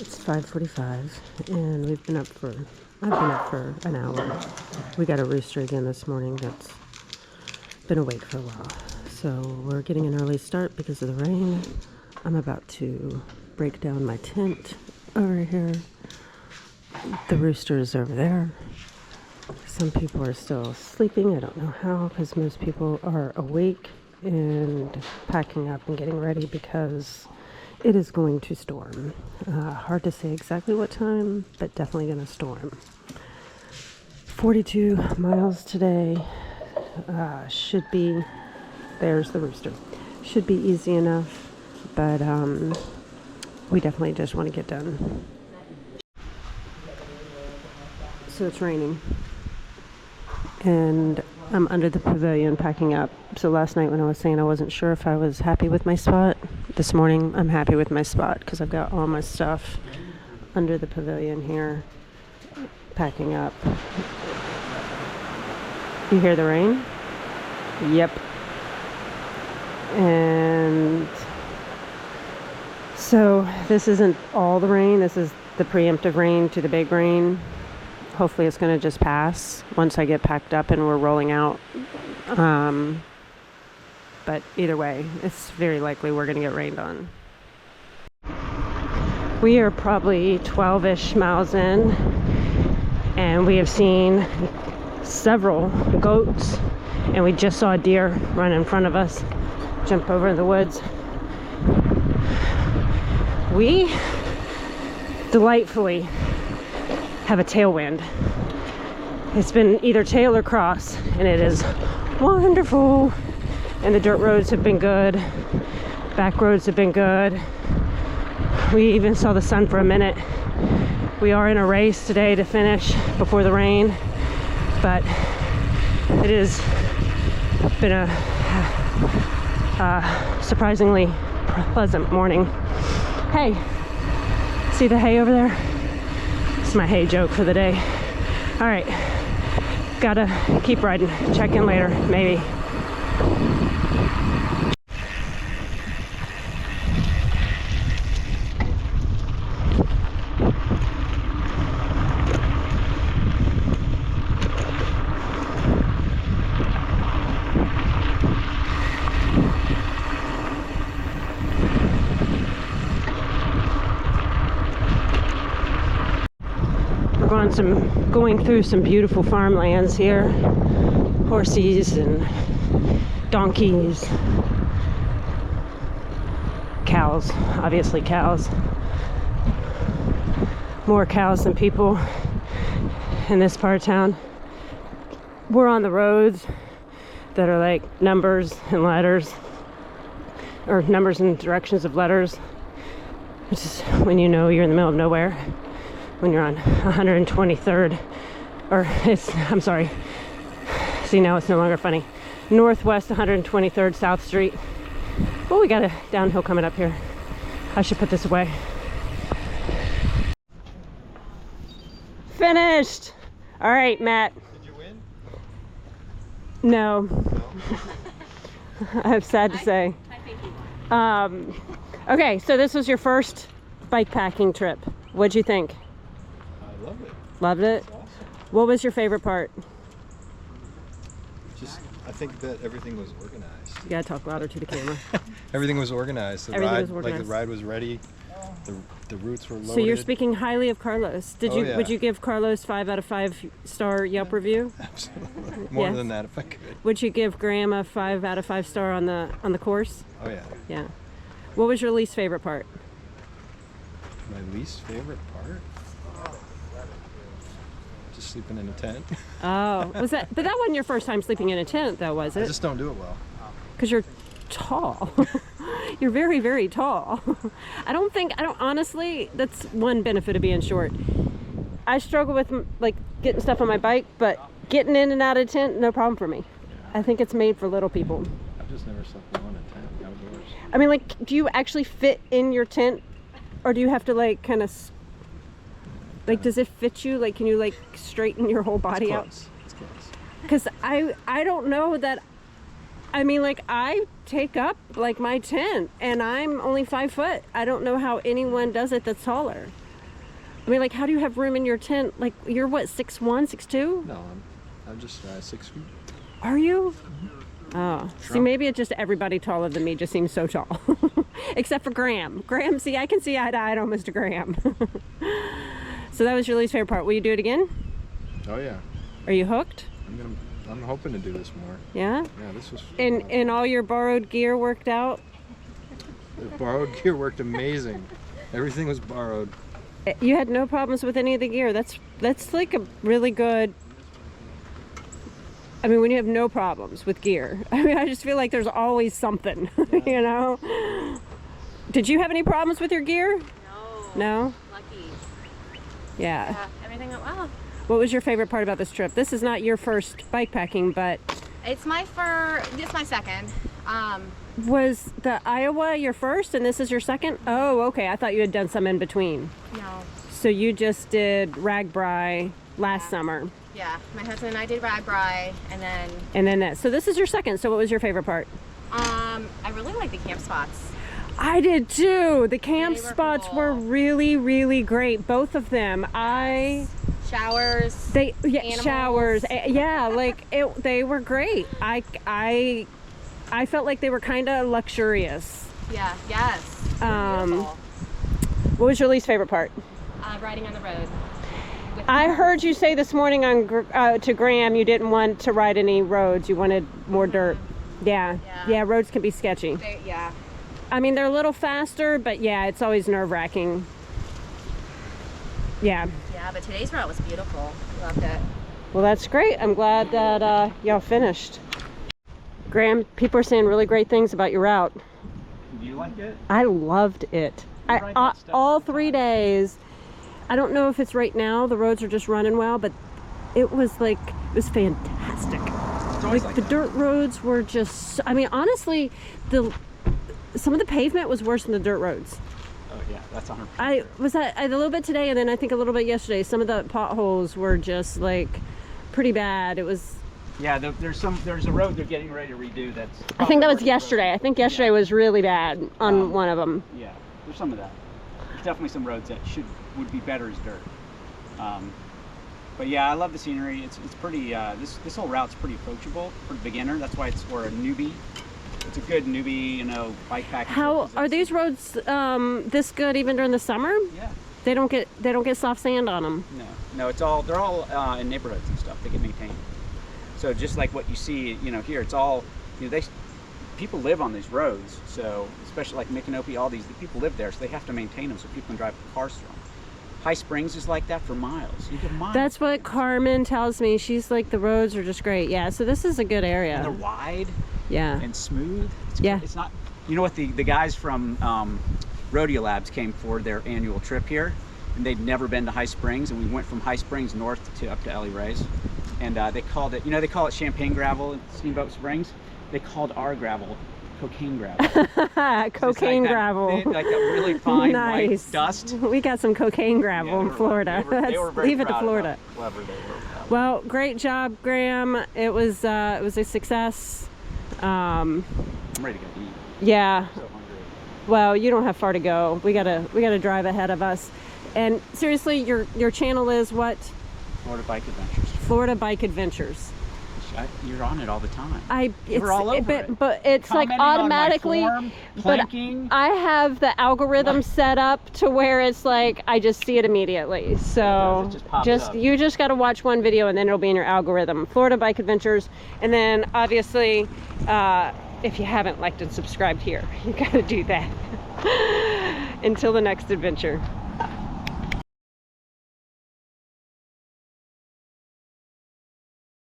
It's 5:45 and I've been up for an hour. We got a rooster again this morning that's been awake for a while. So we're getting an early start because of the rain. I'm about to break down my tent over here. The rooster is over there. Some people are still sleeping. I don't know how, because most people are awake and packing up and getting ready because it is going to storm. Hard to say exactly what time, but definitely going to storm. 42 miles today. Should be, there's the rooster. Should be easy enough, but we definitely just want to get done. So it's raining. And I'm under the pavilion packing up. So last night when I was saying I wasn't sure if I was happy with my spot, this morning I'm happy with my spot because I've got all my stuff under the pavilion here packing up. You hear the rain? Yep. And so this isn't all the rain. This is the preemptive rain to the big rain. Hopefully it's going to just pass once I get packed up and we're rolling out. But either way, it's very likely we're going to get rained on. We are probably 12-ish miles in, and we have seen several goats, and we just saw a deer run in front of us, jump over in the woods. We delightfully have a tailwind. It's been either tail or cross, and it is wonderful. And the dirt roads have been good. Back roads have been good. We even saw the sun for a minute. We are in a race today to finish before the rain, but it has been a surprisingly pleasant morning. Hey, see the hay over there? It's my hay joke for the day. All right, gotta keep riding. Check in later, maybe. Going through some beautiful farmlands here. Horses and donkeys. Cows, obviously cows. More cows than people in this part of town. We're on the roads that are like numbers and letters, or numbers and directions of letters, which is when you know you're in the middle of nowhere. When you're on 123rd, or I'm sorry, see now it's no longer funny, Northwest 123rd South Street. Oh, we got a downhill coming up here. I should put this away. Finished! All right, Matt. Did you win? No. I'm sad to say. Okay, so this was your first bike packing trip. What'd you think? I loved it. Loved it? Awesome. What was your favorite part? Just, I think that everything was organized. You gotta talk louder to the camera. Everything was organized. The Everything ride, was organized. like the ride was ready. The routes were loaded. So you're speaking highly of Carlos. Yeah. Would you give Carlos 5 out of 5 star Yelp review? Absolutely. More Yes. than that if I could. Would you give Graham a 5 out of 5 star on the course? Oh yeah. Yeah. What was your least favorite part? My least favorite part? Just sleeping in a tent. Oh, was that? But that wasn't your first time sleeping in a tent, though, was I it? just don't do it well. Because you're tall. You're very, very tall. I don't honestly, that's one benefit of being short. I struggle with like getting stuff on my bike, but getting in and out of tent, no problem for me. I think it's made for little people. I've just never slept alone in a tent outdoors. I mean, like, do you actually fit in your tent, or do you have to like kind of, like, does it fit you? Like, can you like straighten your whole body out? It's close. Because I don't know that. I mean, like, I take up like my tent, and I'm only 5 foot. I don't know how anyone does it that's taller. I mean, like, how do you have room in your tent? Like, you're what, 6'1", 6'2"? No, I'm just 6 feet. Are you? Oh, see, maybe it's just everybody taller than me just seems so tall. Except for Graham. Graham, see, I can see eye to eye on Mr. Graham. So that was your least favorite part. Will you do it again? Oh yeah. Are you hooked? I'm hoping to do this more. Yeah? Yeah, this was. And all your borrowed gear worked out? The borrowed gear worked amazing. Everything was borrowed. You had no problems with any of the gear. That's like a really good. I mean, when you have no problems with gear, I mean, I just feel like there's always something, you know? Did you have any problems with your gear? No. No? Lucky. Yeah. Everything went well. What was your favorite part about this trip? This is not your first bike packing, but It's my second. was the Iowa your first and this is your second? Oh, okay. I thought you had done some in between. No. So you just did Ragbri last summer. Yeah, my husband and I did Ragbri, And then that. So this is your second. So what was your favorite part? I really like the camp spots. I did too. The camp They were spots cool. were really, really great. Both of them. Showers. Animals. Showers. Yeah, like they were great. I felt like they were kind of luxurious. Yeah. Yes. Beautiful. What was your least favorite part? Riding on the road. I heard you say this morning to Graham you didn't want to ride any roads. You wanted more dirt. Yeah. Roads can be sketchy. Yeah. I mean, they're a little faster, but yeah, it's always nerve-wracking. Yeah. Yeah, but today's route was beautiful. Loved it. Well, that's great. I'm glad that y'all finished. Graham, people are saying really great things about your route. Do you like it? I loved it. All 3 days. I don't know if it's right now. The roads are just running well, but it was fantastic. It's always Like the dirt roads were just. I mean, honestly, some of the pavement was worse than the dirt roads. Oh yeah, that's 100%. I was a little bit today, and then I think a little bit yesterday. Some of the potholes were just like pretty bad. It was. Yeah, there's a road they're getting ready to redo. I think that was yesterday. I think yesterday was really bad on one of them. Yeah, there's some of that. There's definitely some roads that would be better as dirt. But yeah, I love the scenery. It's pretty. This whole route's pretty approachable for a beginner. That's why or a newbie. It's a good newbie, bike packing. How are these roads this good even during the summer? Yeah. They don't get soft sand on them. No, they're all in neighborhoods and stuff. They get maintained. So just like what you see, here, it's all, people live on these roads. So especially like Micanopy, all these, the people live there, so they have to maintain them so people can drive cars through them. High Springs is like that for miles. You get miles. That's what Carmen tells me. She's like, the roads are just great. Yeah, so this is a good area. And they're wide. Yeah. And smooth. It's not, what the guys from Rodeo Labs came for their annual trip here, and they'd never been to High Springs, and we went from High Springs north up to Ellie Ray's, and they called it, they call it champagne gravel in Steamboat Springs. They called our gravel cocaine gravel. Cocaine gravel. Like that really fine nice. white dust. We got some cocaine gravel in Florida. They were very Leave it to Florida. Clever they were. Well, great job, Graham. It was a success. I'm ready to go eat. Yeah. I'm so hungry. Well, you don't have far to go. We gotta drive ahead of us. And seriously, your channel is what? Florida Bike Adventures. Florida Bike Adventures. You're on it all the time. We're all over it. But it's like Commenting on my automatically. form, planking. But I have the algorithm set up to where it's like I just see it immediately. So It just pops up. you just got to watch one video and then it'll be in your algorithm. Florida Bike Adventures, and then obviously, if you haven't liked and subscribed here, you got to do that. Until the next adventure.